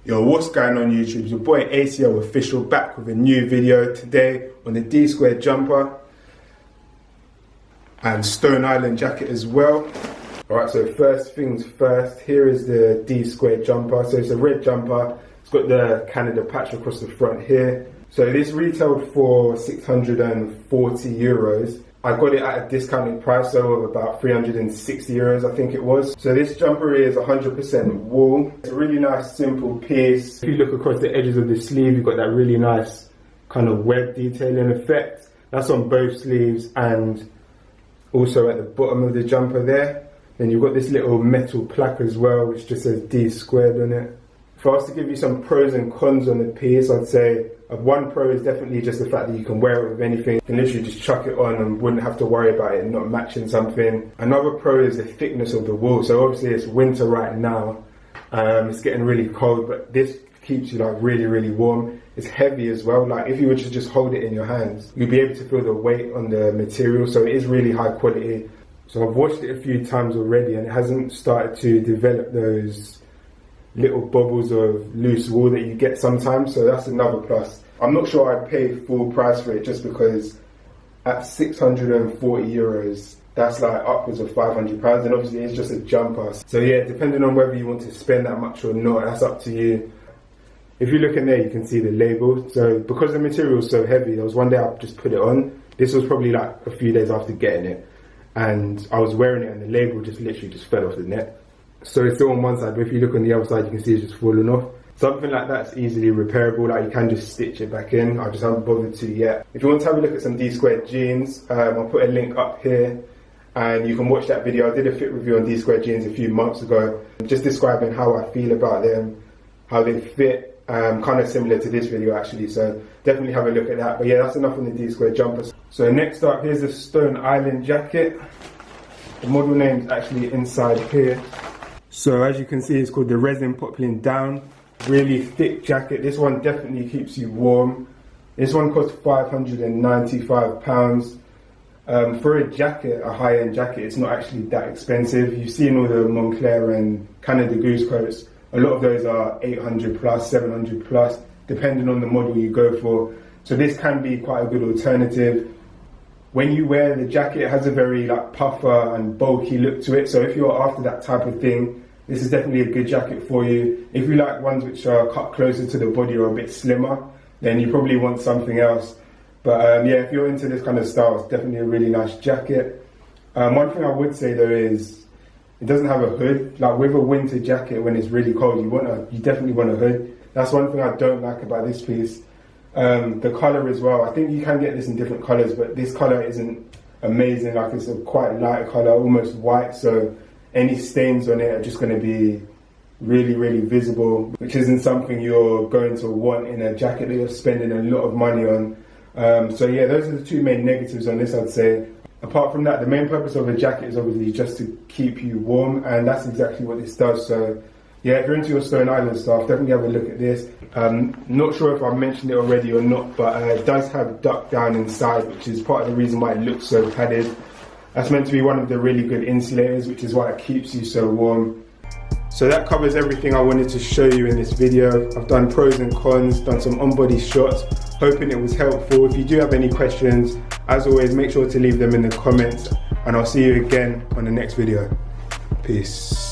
Yo, what's going on YouTube? It's your boy ACL Official back with a new video today on the D-Squared jumper and Stone Island jacket as well. Alright, so first things first, here is the D-Squared jumper. So it's a red jumper, it's got the Canada patch across the front here. So this retailed for 640 euros. I got it at a discounted price, so of about 360 euros I think it was. So this jumper is 100% wool. It's a really nice simple piece. If you look across the edges of the sleeve, you've got that really nice kind of web detailing effect. That's on both sleeves and also at the bottom of the jumper there. Then you've got this little metal plaque as well, which just says D squared on it. If I was to give you some pros and cons on the piece, I'd say one pro is definitely just the fact that you can wear it with anything. You can literally just chuck it on and wouldn't have to worry about it not matching something. Another pro is the thickness of the wool. So obviously it's winter right now. It's getting really cold, but this keeps you like really, really warm. It's heavy as well. Like if you were to just hold it in your hands, you'd be able to feel the weight on the material. So it is really high quality. So I've washed it a few times already and it hasn't started to develop those little bubbles of loose wool that you get sometimes, so that's another plus. I'm not sure I'd pay full price for it just because at 640 euros, that's like upwards of 500 pounds, and obviously it's just a jumper. So yeah, depending on whether you want to spend that much or not, that's up to you. If you look in there, you can see the label. So because the material is so heavy, there was one day I just put it on. This was probably like a few days after getting it, and I was wearing it and the label just literally just fell off the neck. So it's still on one side, but if you look on the other side, you can see it's just falling off. Something like that's easily repairable, like you can just stitch it back in. I just haven't bothered to yet. If you want to have a look at some D-Squared jeans, I'll put a link up here and you can watch that video. I did a fit review on D-Squared jeans a few months ago, just describing how I feel about them, how they fit, kind of similar to this video actually, so definitely have a look at that. But yeah, that's enough on the D-Squared jumpers. So next up, here's the Stone Island jacket. The model name's actually inside here. So as you can see, it's called the Resin Poplin Down. Really thick jacket. This one definitely keeps you warm. This one costs £595. For a jacket, a high-end jacket, it's not actually that expensive. You've seen all the Moncler and Canada Goose coats. A lot of those are 800 plus, 700 plus, depending on the model you go for. So this can be quite a good alternative. When you wear the jacket, it has a very like puffer and bulky look to it. So if you're after that type of thing, this is definitely a good jacket for you. If you like ones which are cut closer to the body or a bit slimmer, then you probably want something else. But yeah, if you're into this kind of style, it's definitely a really nice jacket. One thing I would say though is, it doesn't have a hood. Like with a winter jacket, when it's really cold, you definitely want a hood. That's one thing I don't like about this piece. The colour as well, I think you can get this in different colours, but this colour isn't amazing. Like it's a quite light colour, almost white, so any stains on it are just going to be really, really visible, which isn't something you're going to want in a jacket that you're spending a lot of money on. So yeah, those are the two main negatives on this, I'd say. Apart from that, the main purpose of a jacket is obviously just to keep you warm, and that's exactly what this does. So yeah, if you're into your Stone Island stuff, definitely have a look at this. Not sure if I mentioned it already or not, but it does have duck down inside, which is part of the reason why it looks so padded. That's meant to be one of the really good insulators, which is why it keeps you so warm. So that covers everything I wanted to show you in this video. I've done pros and cons, done some on-body shots, hoping it was helpful. If you do have any questions, as always, make sure to leave them in the comments, and I'll see you again on the next video. Peace.